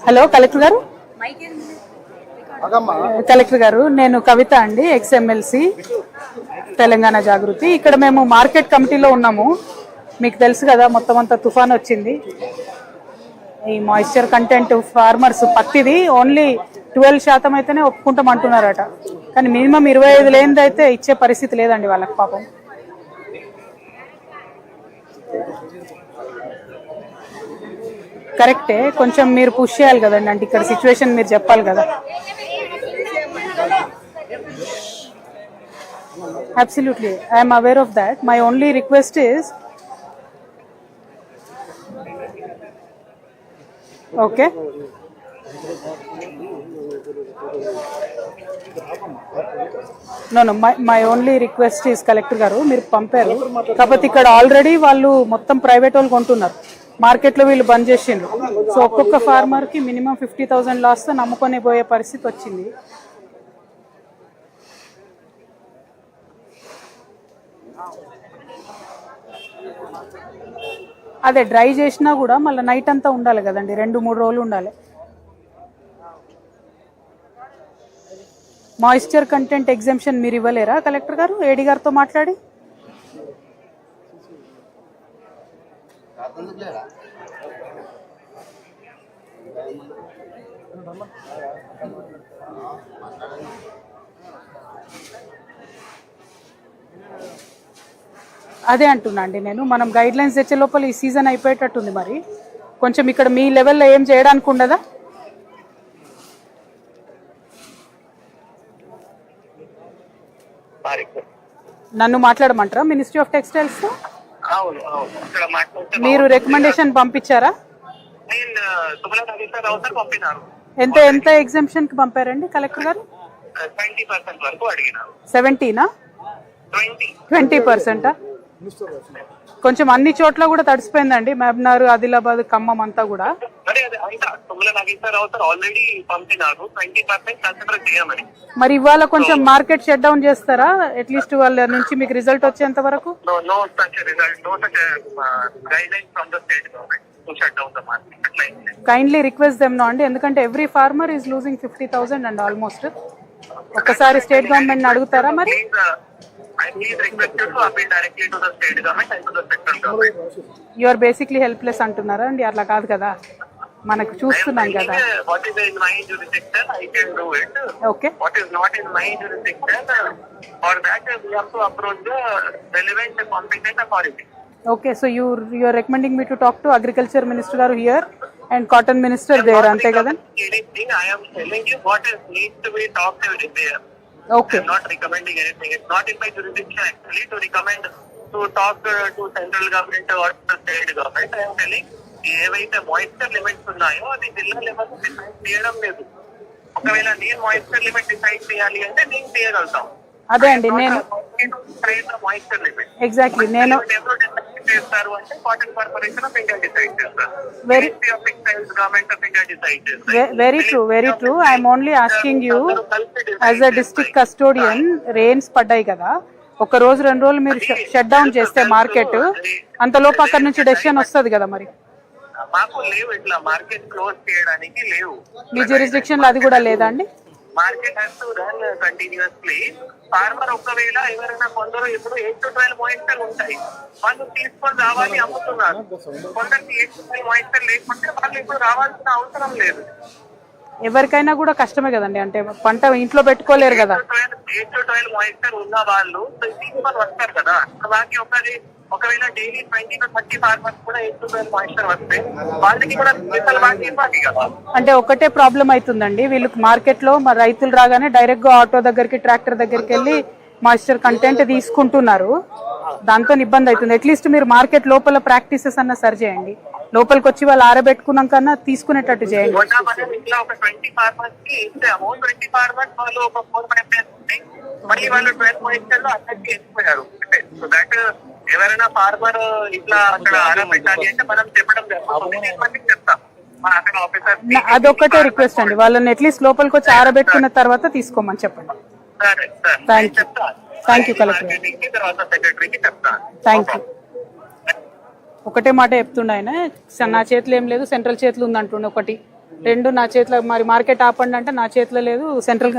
Hello collector గారు. Collector గారు, నేను కవిత అండి, ఎక్స్ఎమ్మెల్సీ తెలంగాణ జాగృతి. ఇక్కడ మేము మార్కెట్ కమిటీలో ఉన్నాము. మీకు తెలుసు కదా, మొత్తం అంతా తుఫాన్ వచ్చింది. ఈ మాయిశ్చర్ కంటెంట్ ఫార్మర్స్ పత్తిది ఓన్లీ 12% అయితేనే ఒప్పుకుంటాం అంటున్నారట. కానీ మినిమం 25 లేనిదైతే ఇచ్చే పరిస్థితి లేదండి వాళ్ళకి పాపం. కరెక్టే, కొంచెం మీరు పుష్ చేయాలి కదండి. అంటే ఇక్కడ సిచ్యువేషన్ మీరు చెప్పాలి కదా. Absolutely, I am aware of that. My only request is, okay, no, my only request is, collector గారు, మీరు పంపారు కాకపోతే ఇక్కడ ఆల్రెడీ వాళ్ళు మొత్తం ప్రైవేట్ వాళ్ళు కొంటున్నారు. మార్కెట్లో వీళ్ళు బంద్ చేసిండ్రు. సో ఒక్కొక్క ఫార్మర్కి మినిమం 50,000 లాస్తో నమ్ముకొని పోయే పరిస్థితి వచ్చింది. అదే డ్రై చేసినా కూడా మళ్ళీ నైట్ అంతా ఉండాలి కదండి, 2-3 రోజులు ఉండాలి. మాయిశ్చర్ కంటెంట్ ఎగ్జామ్షన్ మీరు ఇవ్వలేరా కలెక్టర్ గారు, ఏడీ గారితో మాట్లాడి? అదే అంటున్నా అండి నేను, మనం గైడ్ లైన్స్ తెచ్చే లోపల ఈ సీజన్ అయిపోయేటట్టుంది. మరి కొంచెం ఇక్కడ మీ లెవెల్లో ఏం చేయడానికి ఉండదా? నన్ను మాట్లాడమంటారా మినిస్ట్రీ ఆఫ్ టెక్స్టైల్స్ తో? మీరు రికమెండేషన్ పంపించారా? ఎంత ఎంత ఎగ్జామ్షన్ కి పంపారండి కలెక్టర్ గారు? 70నా 20%? కొంచెం అన్ని చోట్ల కూడా తడిసిపోయిందండి, మహబూబ్నగర్, ఆదిలాబాద్, ఖమ్మం అంతా కూడా. మరి ఇవాళ కొంచెం మార్కెట్ షట్ డౌన్ చేస్తారా అట్లీస్ట్ వాళ్ళ నుంచి మీకు రిజల్ట్ వచ్చేంత వరకు? కైండ్లీ రిక్వెస్ట్ దెమ్ నో అండి, ఎందుకంటే every farmer is losing 50,000 and almost. ఒక్కసారి స్టేట్ గవర్నమెంట్ అడుగుతారా మరి? యు ఆర్ బేసిక్లీ హెల్ప్లెస్ అంటున్నారా అండి? అట్లా కాదు కదా, మనకు చూస్తున్నాం కదా. Okay, okay, so you are recommending me to talk to agriculture minister గారు here and cotton minister there, అంతే కదా? Okay. I'm not recommending anything. It's not in my jurisdiction actually to recommend to talk to central government or the state government. I am telling ఏవైతే moisture limits ఉన్నాయో అది జిల్లా level decide చేయడం లేదు. ఒకవేళ నేను మాయిశ్చర్ లిమిట్ డిసైడ్ చేయాలి అంటే నేను చేయగలుగుతాం. అదే అండి, నేను మాయిశ్చర్ లిమిట్ ఎగ్జాక్ట్లీ నేను చేస్తారు అంటే cotton corporation of India decide చేస్తారు. Very true. I'm only asking you as a district custodian, rains పడ్డాయి కదా, ఒక రోజు 2 రోజులు మీరు షట్ డౌన్ చేస్తే మార్కెట్, అంతలోపు అక్కడ నుంచి డెసిషన్ వస్తుంది కదా. మరి మాకు లేవు, ఇట్లా మార్కెట్ క్లోజ్ చేయడానికి లేవు. మీ జ్యూరిస్డిక్షన్ లో అది కూడా లేదా అండి? Market has to run continuously. Farmer ఒకవేళ ఎవరైనా కొందరు ఇప్పుడు 8 to 12 మాయిశ్చర్ ఉంటాయి, వాళ్ళు తీసుకొని రావాలి, అమ్ముతున్నారు. కొందరికి 8 to 12 మాయిశ్చర్ లేకుంటే వాళ్ళు ఇప్పుడు రావాల్సిన అవసరం లేదు. ఎవరికైనా కూడా కష్టమే కదండి, అంటే పంట ఇంట్లో పెట్టుకోలేరు కదా. 8 to 12 మాయిశ్చర్ ఉన్న వాళ్ళు తీసుకొని వస్తారు కదా. వాళ్ళకి ఒకవేళ డైలీ 20 to 30 ఫార్మర్స్ కూడా 8 to 12 మాయిశ్చర్ వస్తే వాళ్ళకి కూడా ఇవ్వాలి కదా. అంటే ఒకటే ప్రాబ్లం అవుతుందండి వీళ్ళకి, మార్కెట్ లో మరి రైతులు రాగానే డైరెక్ట్ గా ఆటో దగ్గరికి, ట్రాక్టర్ దగ్గరికి వెళ్ళి మాయిశ్చర్ కంటెంట్ తీసుకుంటున్నారు. దాంతో ఇబ్బంది అవుతుంది. అట్లీస్ట్ మీరు మార్కెట్ లోపల ప్రాక్టీసెస్ అన్న సరి చేయండి, లోపలికి వచ్చి వాళ్ళు ఆరబెట్టుకున్నాకన్నా తీసుకునేటట్టు చేయండి. మళ్ళీ వాళ్ళు 12 మాయిశ్చర్ లో అక్కడికి వెళ్ళిపోయారు. ఎవరైనా ఫార్మర్ ఇట్లా అక్కడ ఆరబెట్టాలి అంటే మనం చెప్పడం చెప్తాం. అదొక్కటే రిక్వెస్ట్ అండి, వాళ్ళని అట్లీస్ట్ లోపలికి వచ్చి ఆరబెట్టుకున్న తర్వాత తీసుకోమని చెప్పండి. Thank you collector. Thank you. ఒకటే మాట చెప్తుండే ఆయన, నా చేతిలో ఏం లేదు సెంట్రల్ చేతిలో ఉంది అంటుండే ఒకటి. రెండు నా చేతిలో, మరి మార్కెట్ ఆపండి అంటే నా చేతిలో లేదు, సెంట్రల్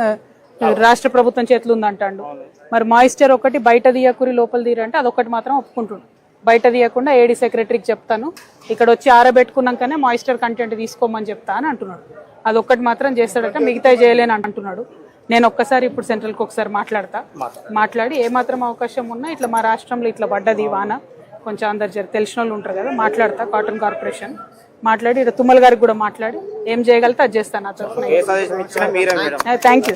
రాష్ట్ర ప్రభుత్వం చేతిలో ఉందంటాడు. మరి మాయిశ్చర్ ఒకటి బయట తీయకురి లోపల తీరంటే అదొకటి మాత్రం ఒప్పుకుంటుండు. బయట తీయకుండా ఏడీ సెక్రటరీకి చెప్తాను, ఇక్కడ వచ్చి ఆరబెట్టుకున్నాకనే మాయిశ్చర్ కంటెంట్ తీసుకోమని చెప్తా అని అంటున్నాడు. అదొక్కటి మాత్రం చేస్తాడట, మిగతా చేయలేని అంటున్నాడు. నేను ఒక్కసారి ఇప్పుడు సెంట్రల్కి ఒకసారి మాట్లాడి ఏమాత్రం అవకాశం ఉన్నా ఇట్లా మా రాష్ట్రంలో ఇట్లా పడ్డది వాన, కొంచెం అందరు తెలిసిన వాళ్ళు ఉంటారు కదా, మాట్లాడతా కాటన్ కార్పొరేషన్ మాట్లాడి, ఇక్కడ తుమ్మల గారికి కూడా మాట్లాడి ఏం చేయగలితే అది చేస్తాను. నా తరఫున థ్యాంక్ యూ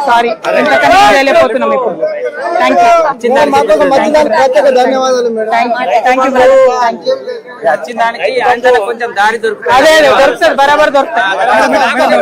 సారీ ఇంతకన్నా చేయలేకపోతున్నాం ఇప్పుడు. Thank you. కొంచెం దారి దొరుకుతుంది, అదే దొరుకుతుంది, బరాబర్ దొరుకుతుంది.